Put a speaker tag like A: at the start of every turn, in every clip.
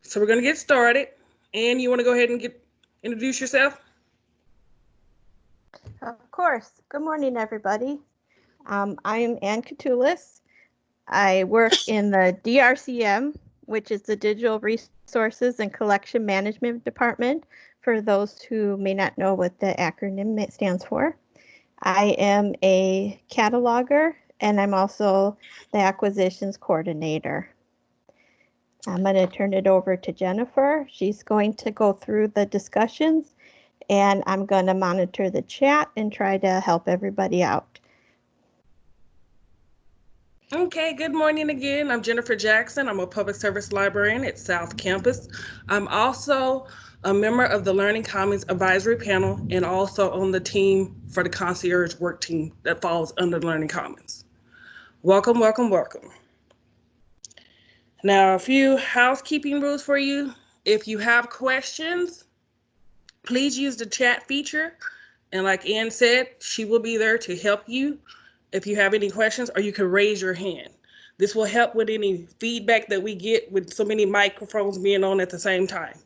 A: So we're going to get started. Ann, you want to go ahead and introduce yourself?
B: Of course. Good morning, everybody. I am Ann Catoulis. I work in the DRCM, which is the Digital Resources and Collection Management Department, for those who may not know what the acronym stands for. I am a cataloger, and I'm also the acquisitions coordinator. I'm going to turn it over to Jennifer. She's going to go through the discussions, and I'm going to monitor the chat and try to help everybody out.
A: Okay, good morning again. I'm Jennifer Jackson. I'm a public service librarian at South Campus. I'm also a member of the Learning Commons Advisory Panel and also on the team for the concierge work team that falls under Learning Commons. Welcome, welcome, welcome. Now, a few housekeeping rules for you. If you have questions, please use the chat feature. And like Ann said, she will be there to help you if you have any questions, or you can raise your hand. This will help with any feedback that we get with so many microphones being on at the same time.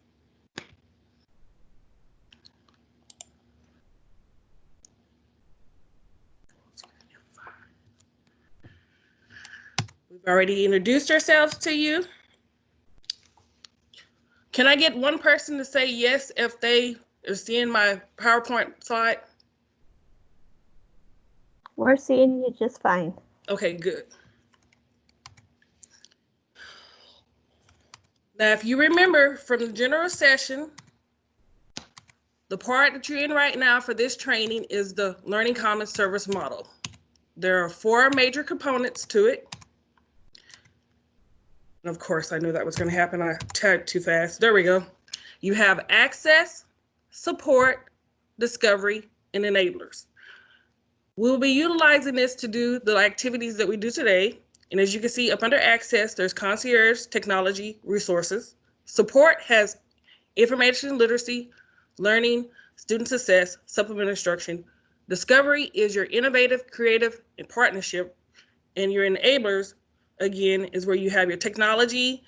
A: We've already introduced ourselves to you. Can I get one person to say yes if they are seeing my PowerPoint slide?
B: We're seeing you just fine.
A: Okay, good. Now, if you remember from the general session, the part that you're in right now for this training is the Learning Commons Service Model. There are 4 major components to it. And of course, I knew that was going to happen. I typed too fast. There we go. You have access, support, discovery, and enablers. We'll be utilizing this to do the activities that we do today. And as you can see up under access, there's concierge, technology, resources. Support has information literacy, learning, student success, supplemental instruction. Discovery is your innovative, creative, and partnership. And your enablers, again, is where you have your technology,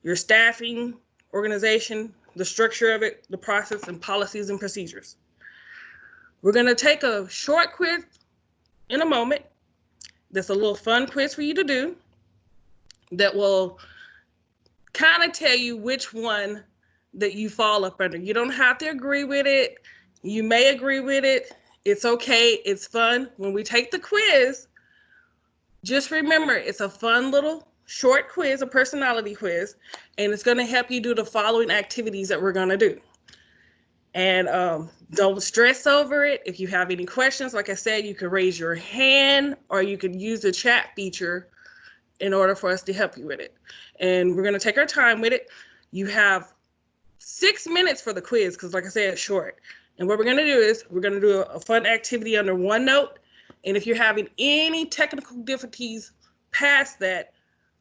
A: your staffing, organization, the structure of it, the process, and policies and procedures. We're going to take a short quiz in a moment. That's a little fun quiz for you to do that will kind of tell you which one that you fall up under. You don't have to agree with it. You may agree with it. It's okay. It's fun. When we take the quiz, just remember it's a fun little short quiz, a personality quiz, and it's going to help you do the following activities that we're going to do. And don't stress over it. If you have any questions, like I said, you can raise your hand or you can use the chat feature in order for us to help you with it. And we're going to take our time with it. You have 6 minutes for the quiz because, like I said, it's short. And what we're going to do is we're going to do a fun activity under OneNote. And if you're having any technical difficulties past that,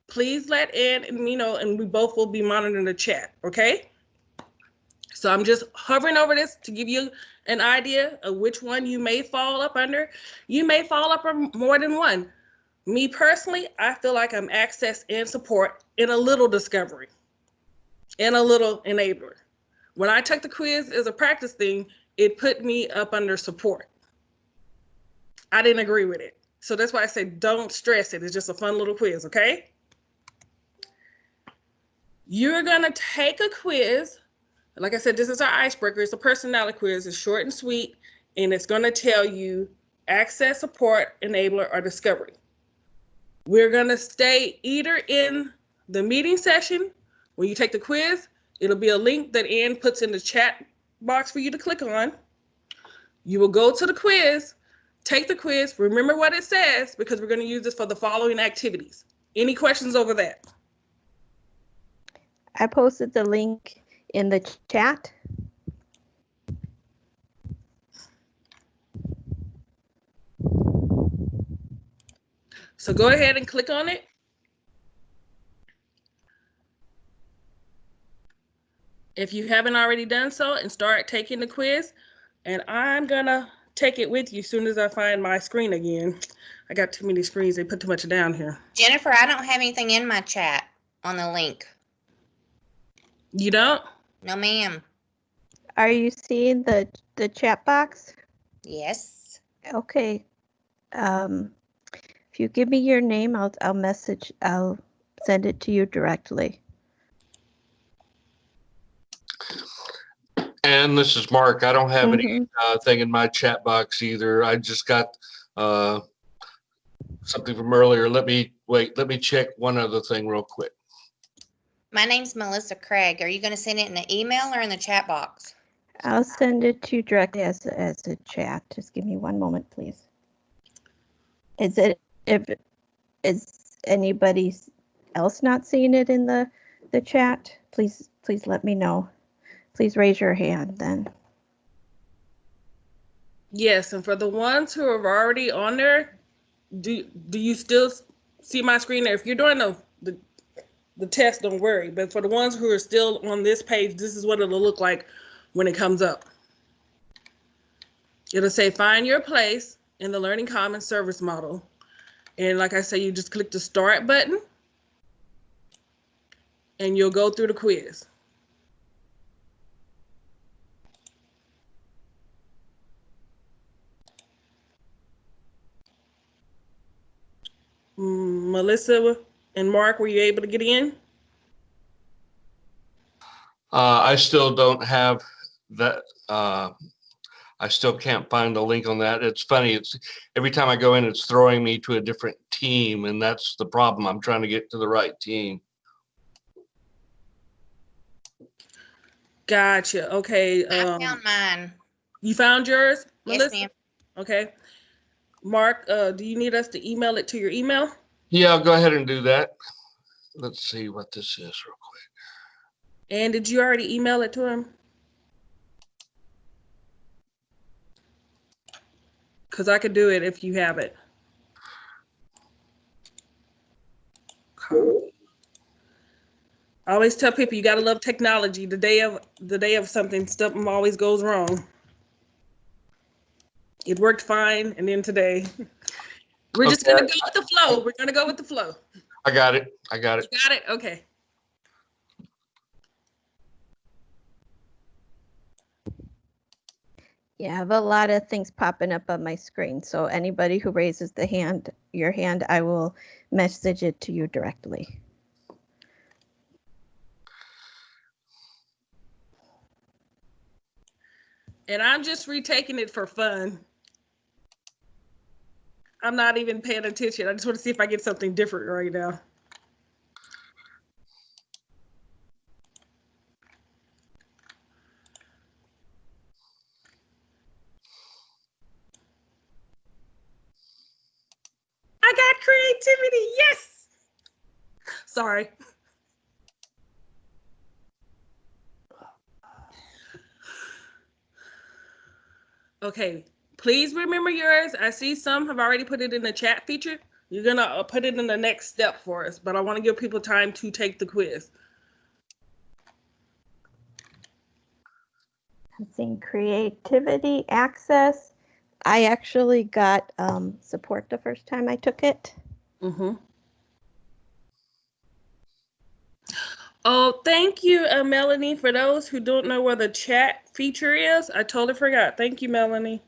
A: please let Ann and me know, and we both will be monitoring the chat, okay? So I'm just hovering over this to give you an idea of which one you may fall up under. You may fall up under more than one. Me personally, I feel like I'm access and support in a little discovery and a little enabler. When I took the quiz as a practice thing, it put me up under support. I didn't agree with it. So that's why I say don't stress it. It's just a fun little quiz, okay? You're gonna take a quiz. Like I said, this is our icebreaker. It's a personality quiz. It's short and sweet, and it's going to tell you access, support, enabler, or discovery. We're going to stay either in the meeting session. When you take the quiz, it'll be a link that Ann puts in the chat box for you to click on. You will go to the quiz, take the quiz, remember what it says, because we're going to use this for the following activities. Any questions over that?
B: I posted the link in the chat.
A: So go ahead and click on it. If you haven't already done so, and start taking the quiz. And I'm gonna take it with you as soon as I find my screen again. I got too many screens. They put too much down here.
C: Jennifer, I don't have anything in my chat on the link.
A: You don't?
C: No, ma'am.
B: Are you seeing the chat box?
C: Yes.
B: Okay. If you give me your name, I'll send it to you directly.
D: And this is Mark. I don't have any
B: Mm-hmm.
D: thing in my chat box either. I just got something from earlier. Let me check one other thing real quick.
C: My name's Melissa Craig. Are you going to send it in the email or in the chat box?
B: I'll send it to you directly as a chat. Just give me one moment, please. Is anybody else not seeing it in the chat? Please let me know. Please raise your hand then.
A: Yes, and for the ones who are already on there, do you still see my screen there? If you're doing the test, don't worry. But for the ones who are still on this page, this is what it'll look like when it comes up. It'll say find your place in the Learning Commons service model. And like I say, you just click the start button and you'll go through the quiz. Melissa and Mark, were you able to get in?
D: I still don't have that. I still can't find the link on that. It's funny. It's every time I go in, it's throwing me to a different team, and that's the problem. I'm trying to get to the right team.
A: Gotcha. Okay.
C: I found mine.
A: You found yours, Melissa?
C: Yes, ma'am.
A: Okay. Mark, do you need us to email it to your email?
D: Yeah, I'll go ahead and do that. Let's see what this is real quick.
A: And did you already email it to him? Because I could do it if you have it. Copy. I always tell people you gotta love technology. The day of something always goes wrong. It worked fine, and then today, we're just gonna go with the flow. We're gonna go with the flow.
D: I got it. I got it.
A: You got it? Okay.
B: Yeah, I have a lot of things popping up on my screen. So anybody who raises your hand, I will message it to you directly.
A: And I'm just retaking it for fun. I'm not even paying attention. I just want to see if I get something different right now. I got creativity. Yes. Sorry. Okay, please remember yours. I see some have already put it in the chat feature. You're gonna put it in the next step for us, but I want to give people time to take the quiz.
B: I'm seeing creativity, access. I actually got support the first time I took it.
A: Mm-hmm. Oh, thank you, Melanie. For those who don't know where the chat feature is, I totally forgot. Thank you, Melanie.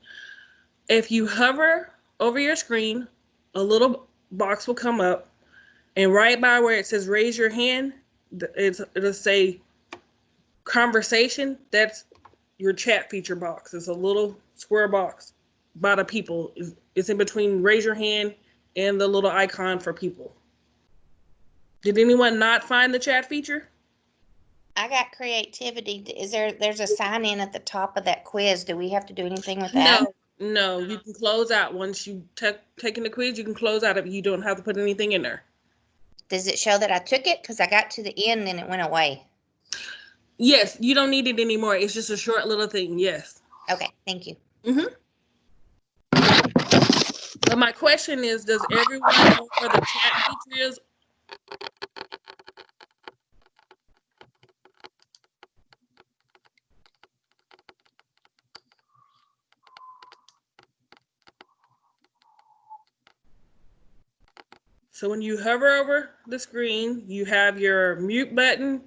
A: If you hover over your screen, a little box will come up, and right by where it says raise your hand, it'll say conversation. That's your chat feature box. It's a little square box by the people. It's in between raise your hand and the little icon for people. Did anyone not find the chat feature?
C: I got creativity. There's a sign in at the top of that quiz. Do we have to do anything with that?
A: No, you can close out once you taken the quiz. You can close out if you don't have to put anything in there.
C: Does it show that I took it? Because I got to the end and it went away.
A: Yes, you don't need it anymore. It's just a short little thing. Yes.
C: Okay, thank you.
A: Mm-hmm. But my question is, does everyone know where the chat feature is? So when you hover over the screen, you have your mute button,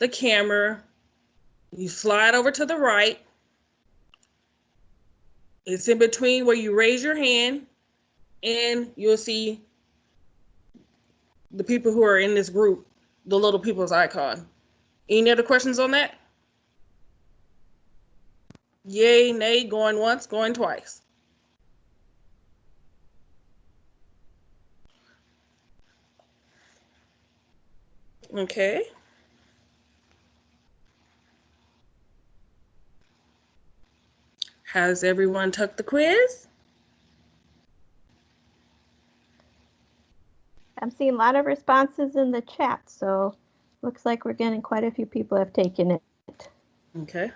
A: the camera, you slide over to the right. It's in between where you raise your hand, and you'll see the people who are in this group, the little people's icon. Any other questions on that? Yay, nay, going once, going twice. Okay. Has everyone took the quiz?
B: I'm seeing a lot of responses in the chat, so looks like we're getting quite a few people have taken it.
A: Okay.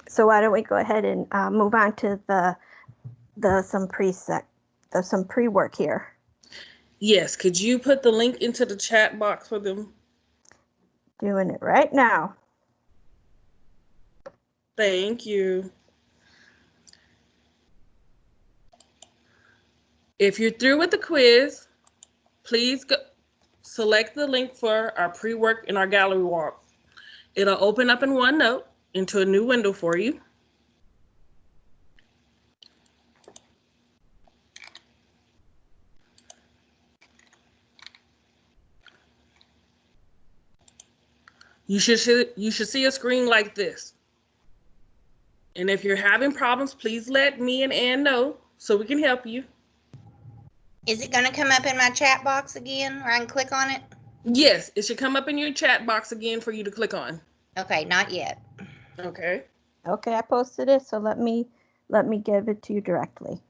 B: So why don't we go ahead and move on to some pre-work here.
A: Yes, could you put the link into the chat box for them?
B: Doing it right now.
A: Thank you. If you're through with the quiz, please select the link for our pre-work and our gallery walk. It'll open up in OneNote into a new window for you. You should see a screen like this. And if you're having problems, please let me and Ann know so we can help you.
C: Is it gonna come up in my chat box again where I can click on it?
A: Yes, it should come up in your chat box again for you to click on.
C: Okay, not yet.
A: Okay.
B: Okay, I posted it, so let me give it to you directly.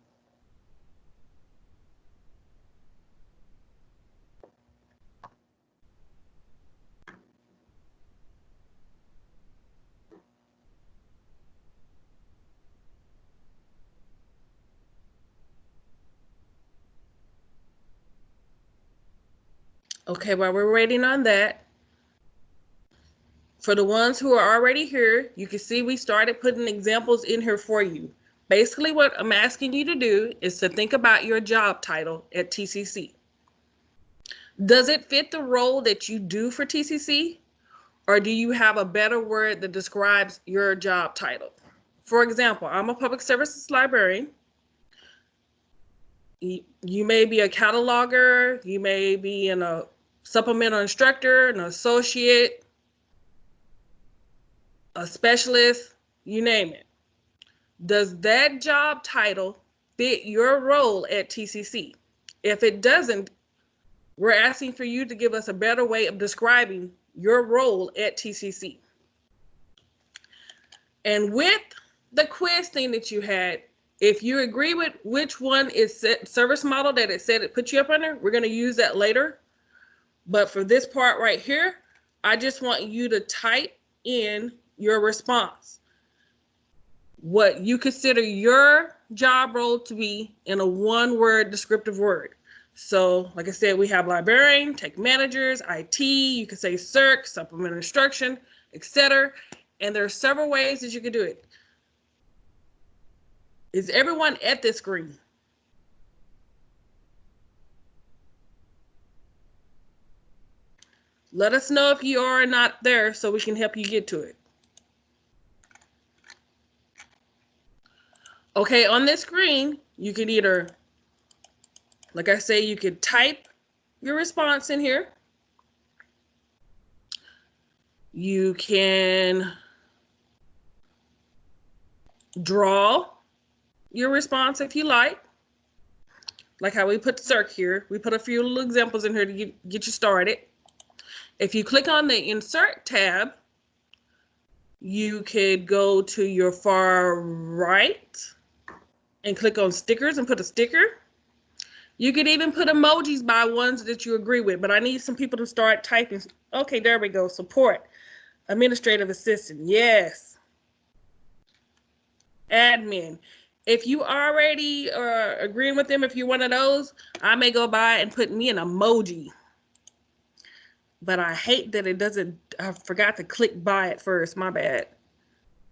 A: Okay, while we're waiting on that, for the ones who are already here, you can see we started putting examples in here for you. Basically, what I'm asking you to do is to think about your job title at TCC. Does it fit the role that you do for TCC? Or do you have a better word that describes your job title? For example, I'm a public services librarian. You may be a cataloger, you may be a supplemental instructor, an associate, a specialist, you name it. Does that job title fit your role at TCC? If it doesn't, we're asking for you to give us a better way of describing your role at TCC. And with the quiz thing that you had, if you agree with which one is service model that it said it put you up under, we're going to use that later. But for this part right here, I just want you to type in your response. What you consider your job role to be in a one-word descriptive word. So, like I said, we have librarian, tech managers, IT, you could say CERC, supplemental instruction, etc. And there are several ways that you can do it. Is everyone at this screen? Let us know if you are not there so we can help you get to it. Okay, on this screen, you can either, like I say, you could type your response in here. You can draw your response if you like how we put CERC here. We put a few little examples in here to get you started. If you click on the Insert tab, you could go to your far right and click on Stickers and put a sticker. You could even put emojis by ones that you agree with, but I need some people to start typing. Okay, there we go. Support, administrative assistant, yes. Admin. If you already are agreeing with them, if you're one of those, I may go by and put me an emoji. But I hate that it doesn't, I forgot to click buy it first, my bad.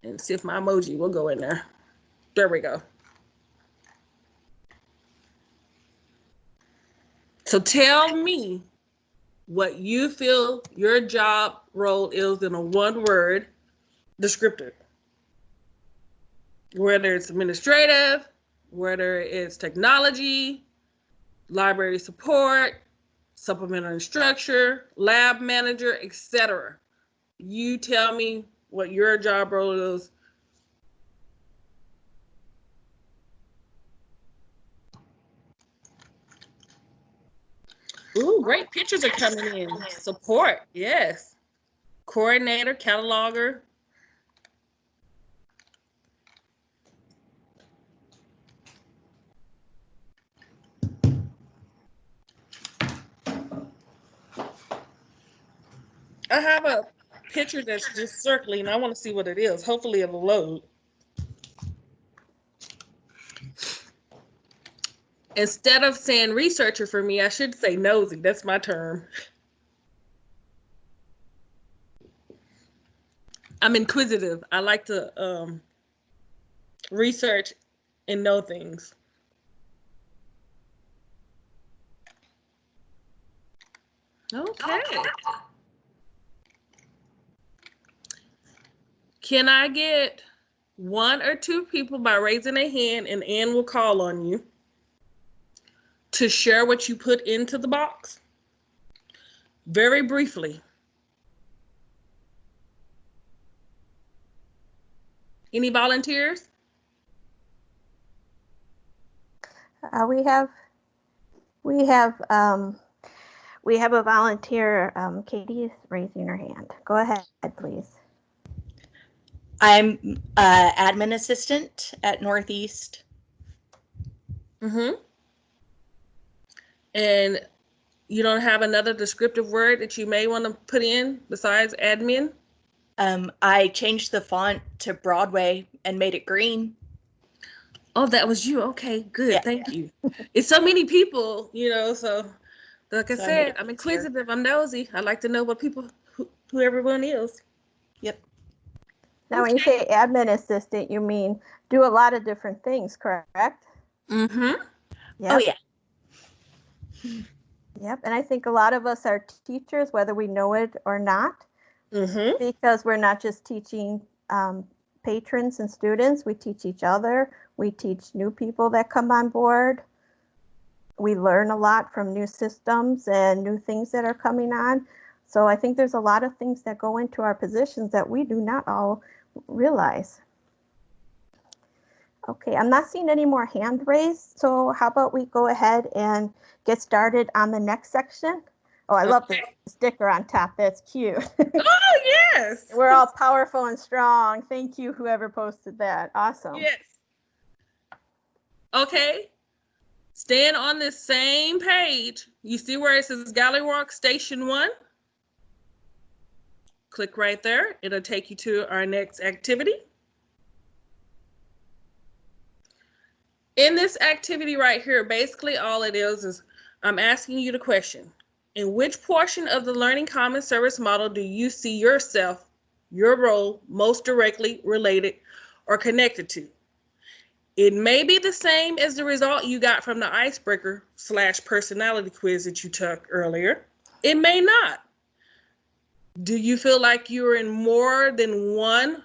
A: And see if my emoji will go in there. There we go. So tell me what you feel your job role is in a one-word descriptor. Whether it's administrative, whether it's technology, library support, supplemental instructor, lab manager, etc. You tell me what your job role is. Ooh, great pictures are coming in. Support, yes. Coordinator, cataloger. I have a picture that's just circling. I want to see what it is. Hopefully it'll load. Instead of saying researcher for me, I should say nosy. That's my term. I'm inquisitive. I like to research and know things. Okay. Can I get one or two people by raising a hand, and Ann will call on you to share what you put into the box? Very briefly. Any volunteers?
B: We have a volunteer. Katie is raising her hand. Go ahead, please.
E: I'm admin assistant at Northeast.
A: Mm-hmm. And you don't have another descriptive word that you may want to put in besides admin?
E: I changed the font to Broadway and made it green.
A: Oh, that was you. Okay, good.
E: Yeah.
A: Thank you. It's so many people, so like I
E: So I
A: said,
E: made it
A: I'm
E: easier.
A: inquisitive. I'm nosy. I like to know what people, who everyone is.
E: Yep.
B: Now, when you say admin assistant, you mean do a lot of different things, correct?
A: Mm-hmm.
B: Yep.
E: Oh, yeah.
B: Yep. And I think a lot of us are teachers, whether we know it or not,
A: Mm-hmm.
B: because we're not just teaching patrons and students. We teach each other. We teach new people that come on board. We learn a lot from new systems and new things that are coming on. So I think there's a lot of things that go into our positions that we do not all realize. Okay, I'm not seeing any more hand raised. So how about we go ahead and get started on the next section? Oh, I love the sticker on top. That's cute.
A: Oh, yes.
B: We're all powerful and strong. Thank you, whoever posted that. Awesome.
A: Yes. Okay. Staying on this same page, you see where it says Gallery Walk Station 1? Click right there. It'll take you to our next activity. In this activity right here, basically all it is I'm asking you the question. In which portion of the Learning Commons service model do you see yourself, your role, most directly related or connected to? It may be the same as the result you got from the icebreaker/personality quiz that you took earlier. It may not. Do you feel like you're in more than one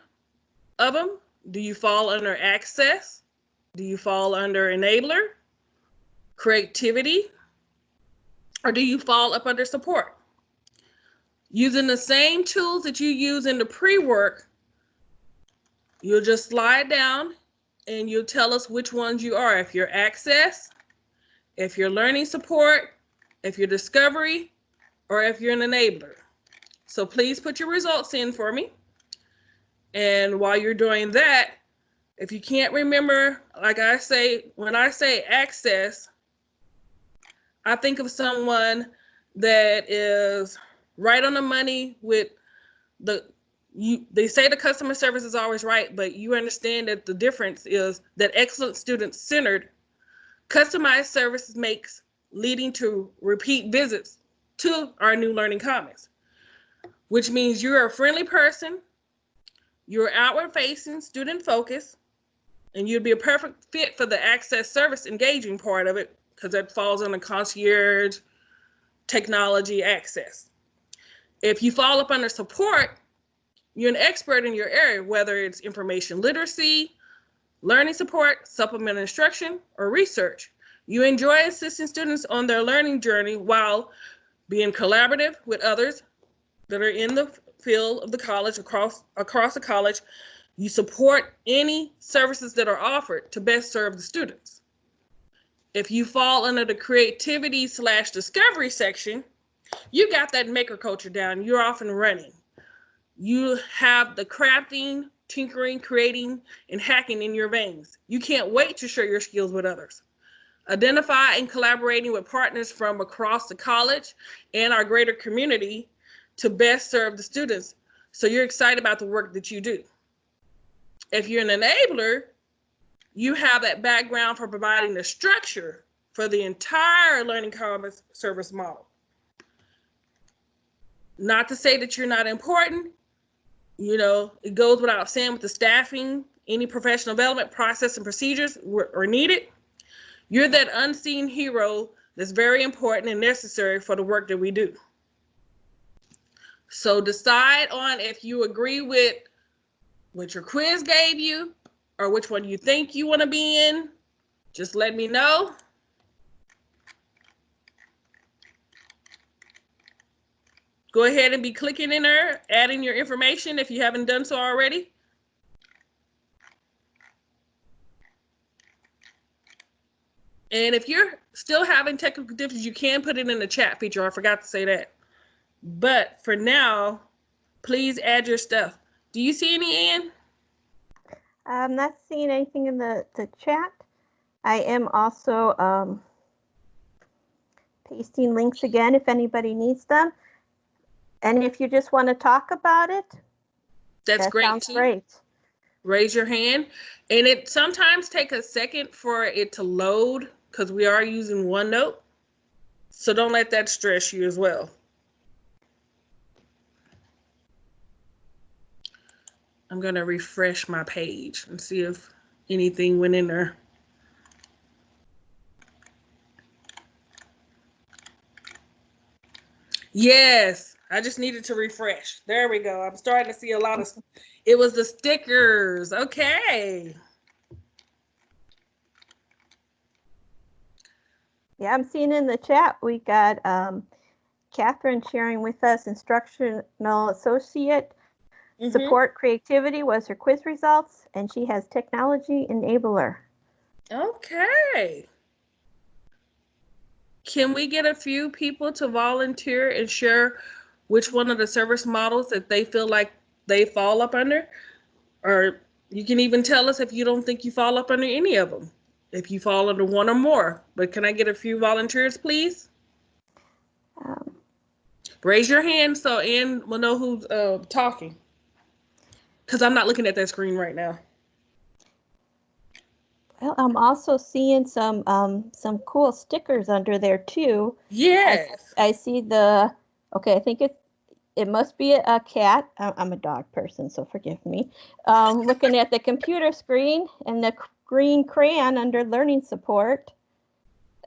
A: of them? Do you fall under access? Do you fall under enabler, creativity, or do you fall up under support? Using the same tools that you use in the pre-work, you'll just slide down and you'll tell us which ones you are. If you're access, if you're learning support, if you're discovery, or if you're an enabler. So please put your results in for me. And while you're doing that, if you can't remember, like I say, when I say access, I think of someone that is right on the money with they say the customer service is always right, but you understand that the difference is that excellent student-centered, customized services makes leading to repeat visits to our new Learning Commons, which means you're a friendly person, you're outward-facing, student-focused, and you'd be a perfect fit for the access service engaging part of it, because that falls on the concierge, technology access. If you fall up under support, you're an expert in your area, whether it's information literacy, learning support, supplemental instruction, or research. You enjoy assisting students on their learning journey while being collaborative with others that are in the field of the college, across the college. You support any services that are offered to best serve the students. If you fall under the creativity/discovery section, you got that maker culture down. You're off and running. You have the crafting, tinkering, creating, and hacking in your veins. You can't wait to share your skills with others. Identify and collaborating with partners from across the college and our greater community to best serve the students. So you're excited about the work that you do. If you're an enabler, you have that background for providing the structure for the entire learning commons service model. Not to say that you're not important. You know, it goes without saying with the staffing, any professional development process and procedures are needed. You're that unseen hero that's very important and necessary for the work that we do. So decide on if you agree with what your quiz gave you or which one you think you want to be in. Just let me know. Go ahead and be clicking in there, adding your information if you haven't done so already. And if you're still having technical difficulties, you can put it in the chat feature. I forgot to say that. But for now, please add your stuff. Do you see any, Ann?
B: I'm not seeing anything in the chat. I am also pasting links again if anybody needs them. And if you just want to talk about it,
A: That's
B: that
A: great
B: sounds
A: too.
B: great.
A: Raise your hand. And it sometimes takes a second for it to load because we are using OneNote. So don't let that stress you as well. I'm going to refresh my page and see if anything went in there. Yes, I just needed to refresh. There we go. I'm starting to see a lot of, it was the stickers. Okay.
B: Yeah, I'm seeing in the chat, we got Catherine sharing with us instructional associate. Support creativity was her quiz results, and she has technology enabler.
A: Okay. Can we get a few people to volunteer and share which one of the service models that they feel like they fall up under? Or you can even tell us if you don't think you fall up under any of them, if you fall under one or more. But can I get a few volunteers, please? Raise your hand so Ann will know who's talking. Because I'm not looking at that screen right now.
B: Well, I'm also seeing some cool stickers under there too.
A: Yes.
B: I see the, okay, I think it must be a cat. I'm a dog person, so forgive me. Looking at the computer screen and the green crayon under learning support.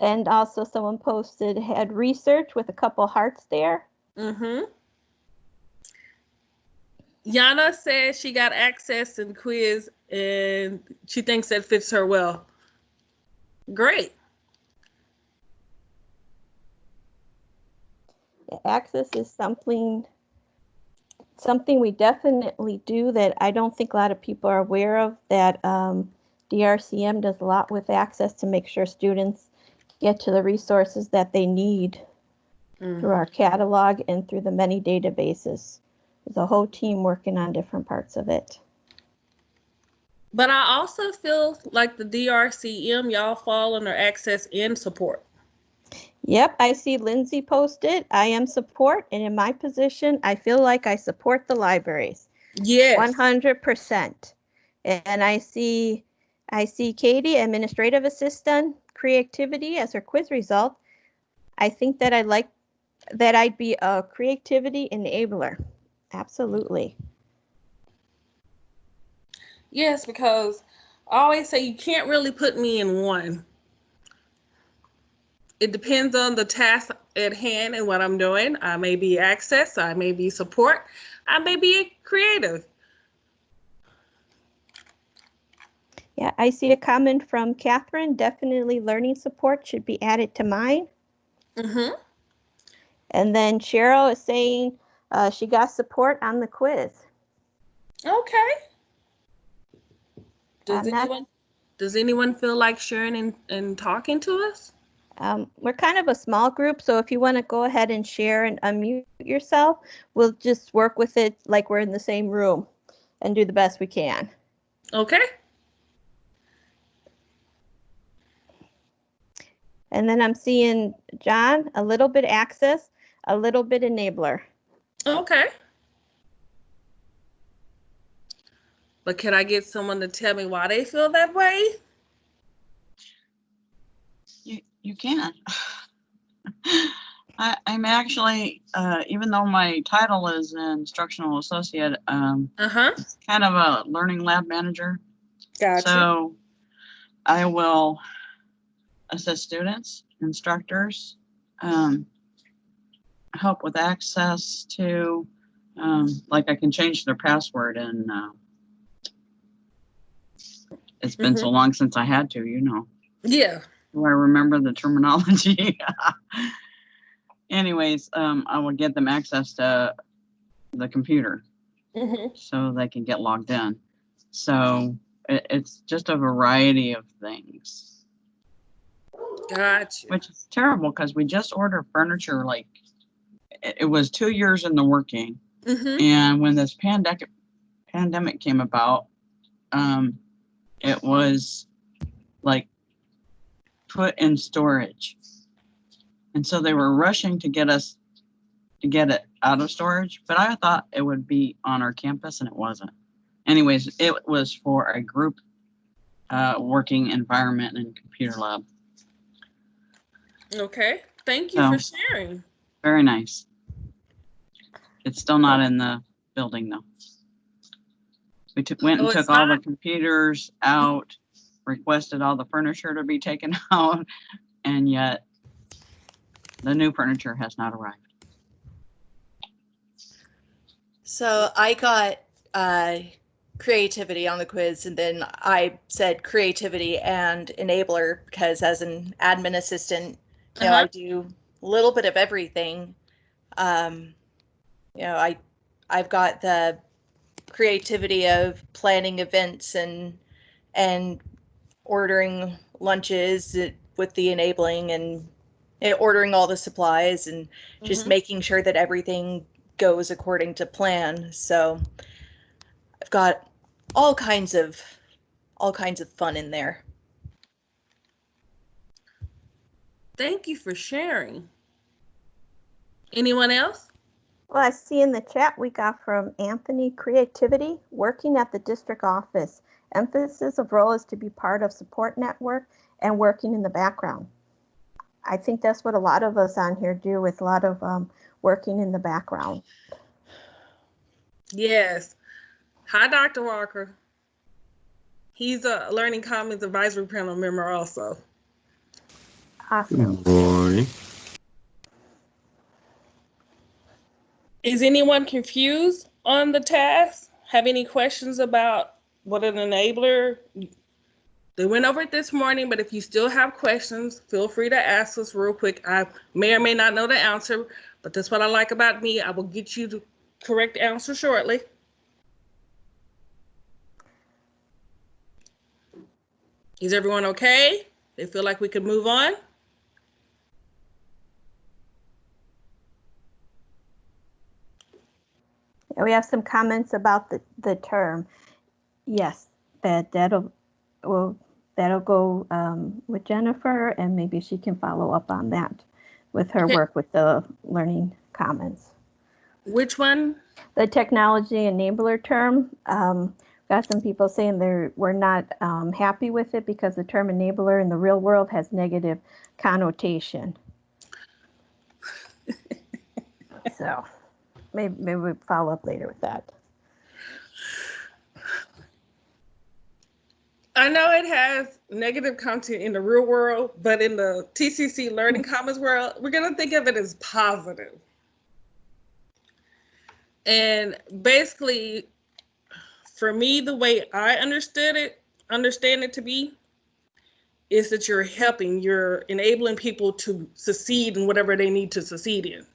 B: And also someone posted, had research with a couple hearts there.
A: Yana says she got access and quiz and she thinks that fits her well. Great.
B: Access is something we definitely do that I don't think a lot of people are aware of, that DRCM does a lot with access to make sure students get to the resources that they need through our catalog and through the many databases. There's a whole team working on different parts of it.
A: But I also feel like the DRCM, y'all fall under access and support.
B: Yep, I see Lindsay posted, I am support, and in my position, I feel like I support the libraries.
A: Yes.
B: 100%. And I see Katie, administrative assistant, creativity as her quiz result. I think that I'd be a creativity enabler. Absolutely.
A: Yes, because I always say you can't really put me in one. It depends on the task at hand in what I'm doing. I may be access, I may be support, I may be creative.
B: Yeah, I see a comment from Catherine. Definitely learning support should be added to mine.
A: Mm-hmm.
B: And then Cheryl is saying she got support on the quiz.
A: Okay. Does
B: I'm not-
A: anyone feel like sharing and talking to us?
B: We're kind of a small group, so if you want to go ahead and share and unmute yourself, we'll just work with it like we're in the same room and do the best we can.
A: Okay.
B: And then I'm seeing John, a little bit access, a little bit enabler.
A: Okay. But can I get someone to tell me why they feel that way?
F: You can. I'm actually, even though my title is instructional associate,
A: Uh-huh.
F: it's kind of a learning lab manager.
A: Gotcha.
F: So I will assist students, instructors, help with access to, like I can change their password, and it's been so long since I had to,
A: Yeah.
F: Do I remember the terminology? Anyways, I will get them access to the computer so they can get logged in. So it's just a variety of things.
A: Gotcha.
F: Which is terrible because we just ordered furniture, like it was 2 years in the working. And when this pandemic came about, it was like put in storage. And so they were rushing to get it out of storage, but I thought it would be on our campus, and it wasn't. Anyways, it was for a group working environment and computer lab.
A: Okay. Thank you for sharing.
F: Very nice. It's still not in the building though. We went and took all the computers out, requested all the furniture to be taken out, and yet the new furniture has not arrived.
E: So I got creativity on the quiz, and then I said creativity and enabler because as an admin assistant, I do a little bit of everything. I've got the creativity of planning events and ordering lunches with the enabling and ordering all the supplies and just making sure that everything goes according to plan. So I've got all kinds of fun in there.
A: Thank you for sharing. Anyone else?
B: Well, I see in the chat we got from Anthony, creativity, working at the district office. Emphasis of role is to be part of support network and working in the background. I think that's what a lot of us on here do, with a lot of working in the background.
A: Yes. Hi, Dr. Walker. He's a Learning Commons Advisory Panel member also.
B: Awesome.
G: Good morning.
A: Is anyone confused on the task? Have any questions about what an enabler? They went over it this morning, but if you still have questions, feel free to ask us real quick. I may or may not know the answer, but that's what I like about me. I will get you the correct answer shortly. Is everyone okay? They feel like we could move on?
B: We have some comments about the term. Yes, that'll go with Jennifer, and maybe she can follow up on that with her work with the Learning Commons.
A: Which one?
B: The technology enabler term. Got some people saying we're not happy with it because the term enabler in the real world has negative connotation. So maybe we'll follow up later with that.
A: I know it has negative content in the real world, but in the TCC Learning Commons world, we're going to think of it as positive. And basically, for me, the way I understand it to be, is that you're enabling people to succeed in whatever they need to succeed in.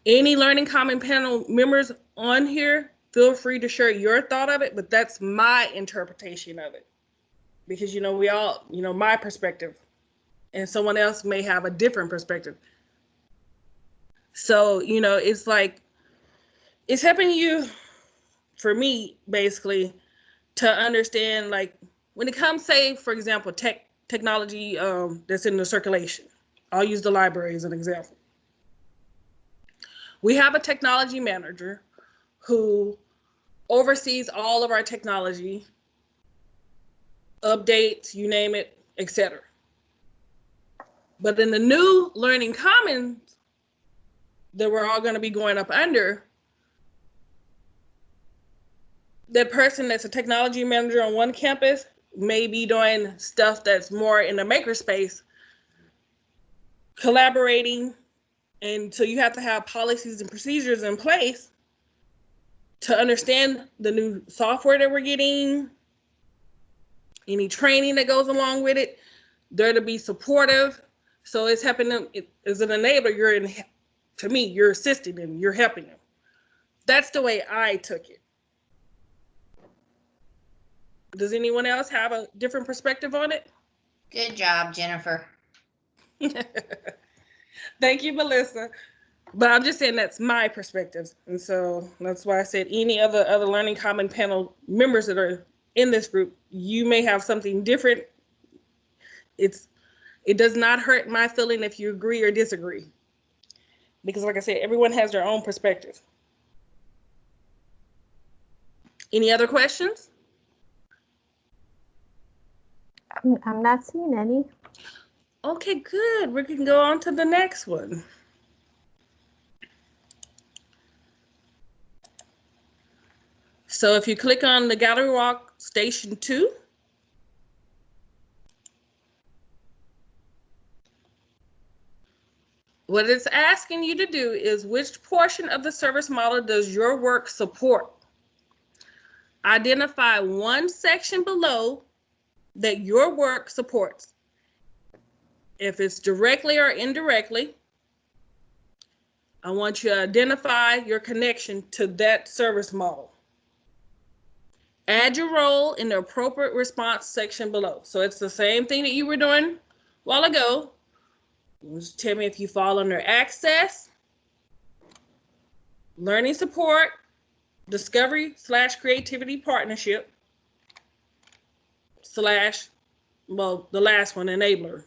A: Any Learning Common panel members on here, feel free to share your thought of it, but that's my interpretation of it. Because, we all, my perspective, and someone else may have a different perspective. So, it's like, it's helping you, for me, basically, to understand, like, when it comes, say, for example, technology that's in the circulation. I'll use the library as an example. We have a technology manager who oversees all of our technology, updates, you name it, etc. But in the new Learning Commons that we're all going to be going up under, that person that's a technology manager on one campus may be doing stuff that's more in the makerspace, collaborating. And so you have to have policies and procedures in place to understand the new software that we're getting, any training that goes along with it. They're to be supportive. So it's helping them as an enabler. To me, you're assisting them, you're helping them. That's the way I took it. Does anyone else have a different perspective on it?
C: Good job, Jennifer.
A: Thank you, Melissa. But I'm just saying that's my perspective. And so that's why I said any other Learning Common panel members that are in this group, you may have something different. It does not hurt my feeling if you agree or disagree. Because like I said, everyone has their own perspective. Any other questions?
B: I'm not seeing any.
A: Okay, good. We can go on to the next one. So if you click on the Gallery Walk Station 2, what it's asking you to do is which portion of the service model does your work support? Identify one section below that your work supports. If it's directly or indirectly, I want you to identify your connection to that service model. Add your role in the appropriate response section below. So it's the same thing that you were doing a while ago. Just tell me if you fall under access, learning support, discovery/creativity partnership, / well, the last one, enabler.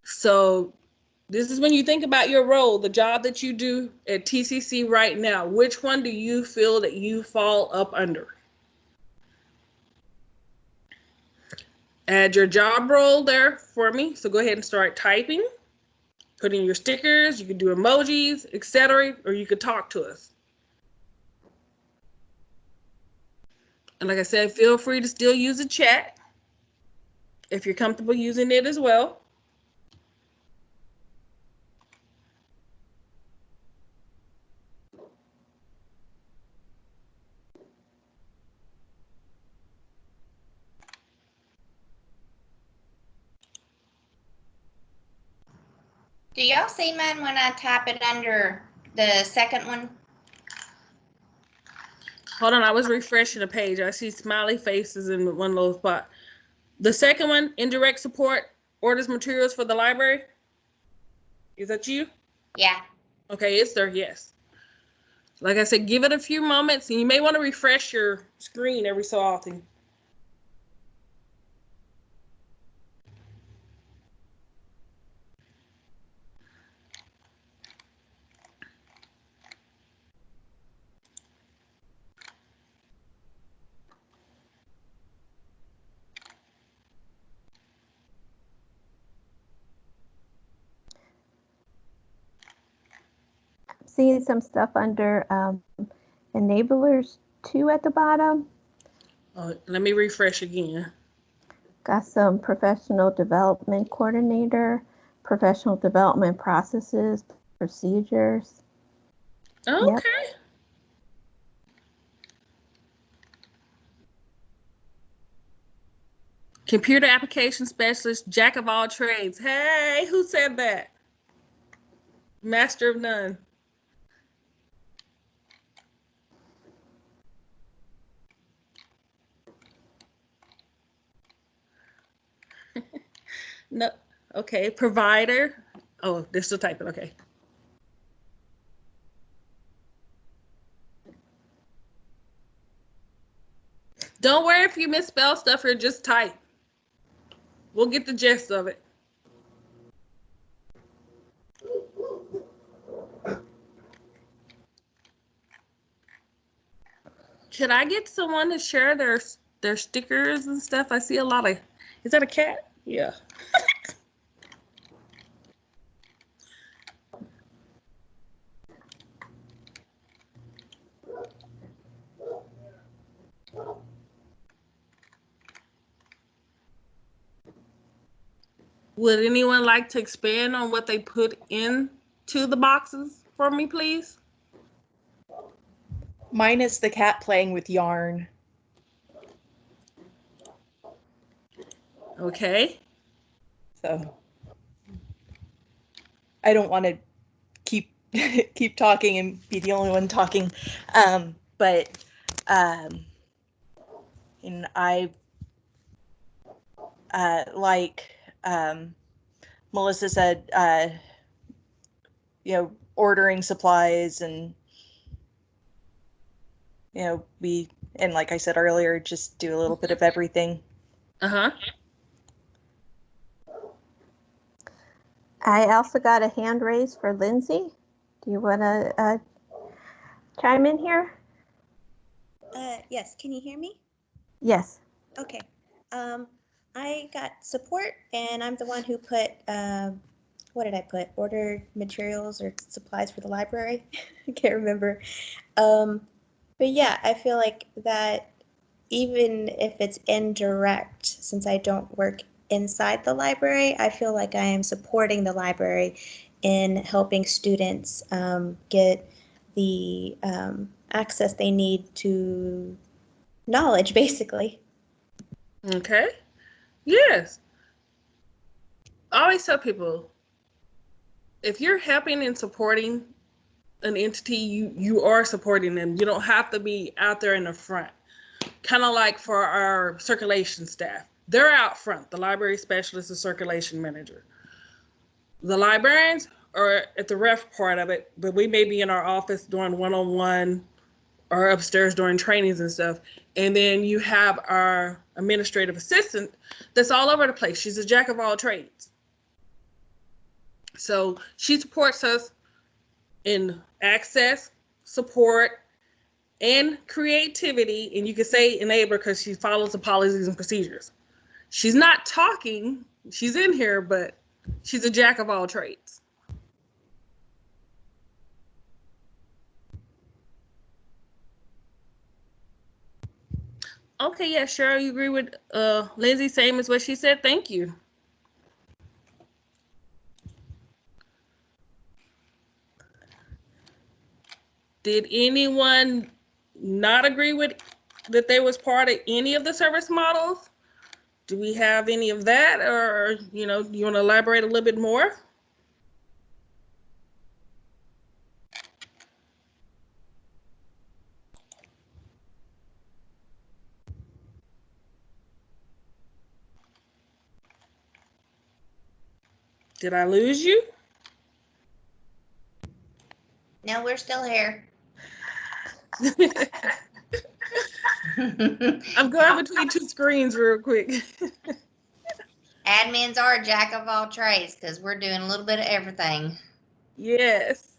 A: So this is when you think about your role, the job that you do at TCC right now. Which one do you feel that you fall up under? Add your job role there for me. So go ahead and start typing. Put in your stickers. You can do emojis, etc., or you could talk to us. And like I said, feel free to still use the chat if you're comfortable using it as well.
C: Do y'all see mine when I type it under the second one?
A: Hold on, I was refreshing the page. I see smiley faces in one little spot. The second one, indirect support, orders materials for the library. Is that you?
C: Yeah.
A: Okay, it's there, yes. Like I said, give it a few moments, and you may want to refresh your screen every so often.
B: Seeing some stuff under enablers 2 at the bottom.
A: Oh, let me refresh again.
B: Got some professional development coordinator, professional development processes, procedures.
A: Okay.
B: Yep.
A: Computer application specialist, jack of all trades. Hey, who said that? Master of none. No. Okay. Provider. Oh, they're still typing. Okay. Don't worry if you misspell stuff or just type. We'll get the gist of it. Could I get someone to share their stickers and stuff? I see a lot of. Is that a cat? Yeah. Would anyone like to expand on what they put into the boxes for me, please?
E: Mine is the cat playing with yarn.
A: Okay.
E: So I don't want to keep talking and be the only one talking. But and I like Melissa said, ordering supplies and and like I said earlier, just do a little bit of everything.
A: Uh-huh.
B: I also got a hand raised for Lindsay. Do you want to chime in here?
G: Yes, can you hear me?
B: Yes.
G: Okay. I got support, and I'm the one who put, what did I put? Ordered materials or supplies for the library. I can't remember. But yeah, I feel like that even if it's indirect, since I don't work inside the library, I feel like I am supporting the library in helping students get the access they need to knowledge, basically.
A: Okay. Yes. I always tell people, if you're helping and supporting an entity, you are supporting them. You don't have to be out there in the front. Kind of like for our circulation staff. They're out front, the library specialist, the circulation manager. The librarians are at the ref part of it, but we may be in our office doing one-on-one or upstairs during trainings and stuff. And then you have our administrative assistant that's all over the place. She's a jack of all trades. So she supports us in access, support, and creativity. And you can say enabler because she follows the policies and procedures. She's not talking, she's in here, but she's a jack of all trades. Okay, yeah, sure. You agree with Lindsay, same as what she said. Thank you. Did anyone not agree with that they was part of any of the service models? Do we have any of that, or you want to elaborate a little bit more? Did I lose you?
C: No, we're still here.
A: I'm going between two screens real quick.
C: Admins are a jack of all trades because we're doing a little bit of everything.
A: Yes.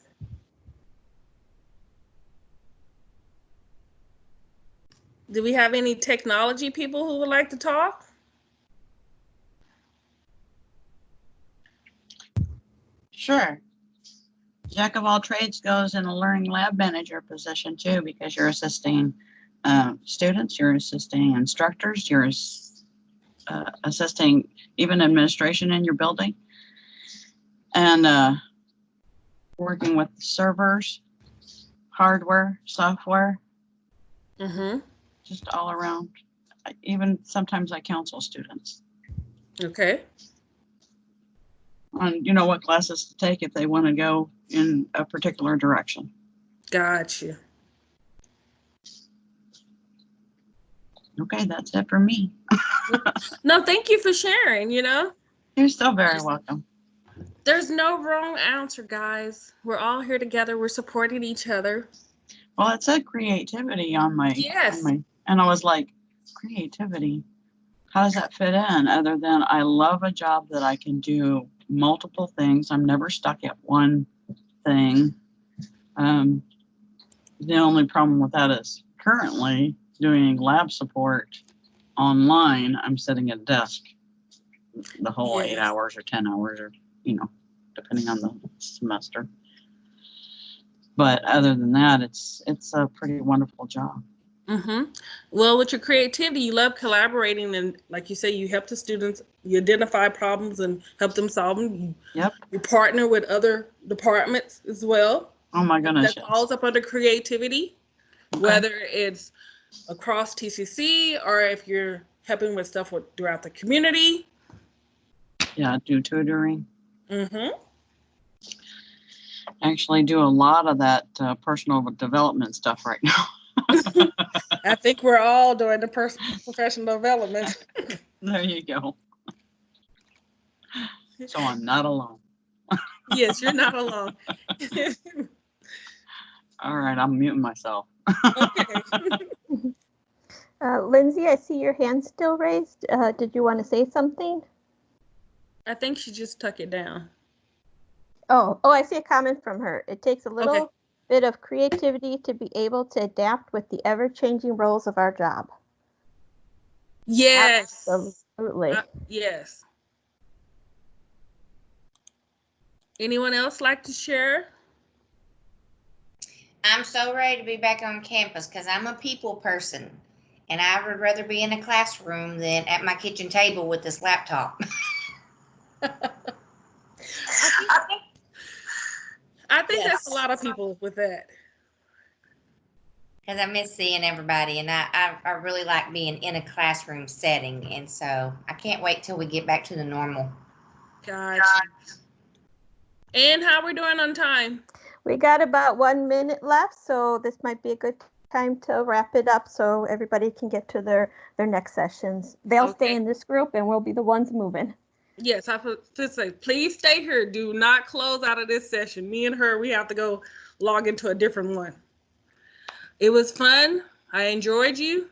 A: Do we have any technology people who would like to talk?
F: Sure. Jack of all trades goes in a learning lab manager position too, because you're assisting students, you're assisting instructors, you're assisting even administration in your building, and working with servers, hardware, software,
A: Mm-hmm.
F: just all around. Even sometimes I counsel students
A: Okay.
F: on, what classes to take if they want to go in a particular direction.
A: Gotcha.
F: Okay, that's it for me.
A: No, thank you for sharing,
F: You're still very welcome.
A: There's no wrong answer, guys. We're all here together. We're supporting each other.
F: Well, it said creativity on my,
A: Yes.
F: and I was like, creativity, how does that fit in? Other than I love a job that I can do multiple things. I'm never stuck at one thing. The only problem with that is currently doing lab support online. I'm sitting at a desk the whole 8
A: Yes.
F: hours or 10 hours or, depending on the semester. But other than that, it's a pretty wonderful job.
A: Mm-hmm. Well, with your creativity, you love collaborating, and like you say, you help the students, you identify problems and help them solve them.
F: Yep.
A: You partner with other departments as well.
F: Oh my goodness.
A: That
F: Yes.
A: falls up under creativity,
F: Okay.
A: whether it's across TCC or if you're helping with stuff throughout the community.
F: Yeah, do tutoring.
A: Mm-hmm.
F: Actually do a lot of that personal development stuff right now.
A: I think we're all doing the professional development.
F: There you go. So I'm not alone.
A: Yes, you're not alone.
F: All right, I'm muting myself.
A: Okay.
B: Lindsay, I see your hand still raised. Did you want to say something?
A: I think she just tuck it down.
B: Oh, I see a comment from her. It takes a little bit of creativity to be able to adapt with the ever-changing roles of our job.
A: Yes.
B: Absolutely.
A: Yes. Anyone else like to share?
C: I'm so ready to be back on campus because I'm a people person and I would rather be in a classroom than at my kitchen table with this laptop.
A: I think that's
C: Yes.
A: a lot of people with that.
C: Because I miss seeing everybody, and I really like being in a classroom setting, and so I can't wait till we get back to the normal.
A: Gotcha. And how we're doing on time?
B: We got about 1 minute left, so this might be a good time to wrap it up so everybody can get to their next sessions. They'll stay in this group and we'll be the ones moving.
A: Yes, I have to say, please stay here. Do not close out of this session. Me and her, we have to go log into a different one. It was fun. I enjoyed you.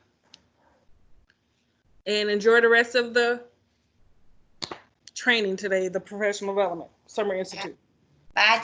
A: And enjoy the rest of the training today, the Professional Development Summer Institute.
C: Bye.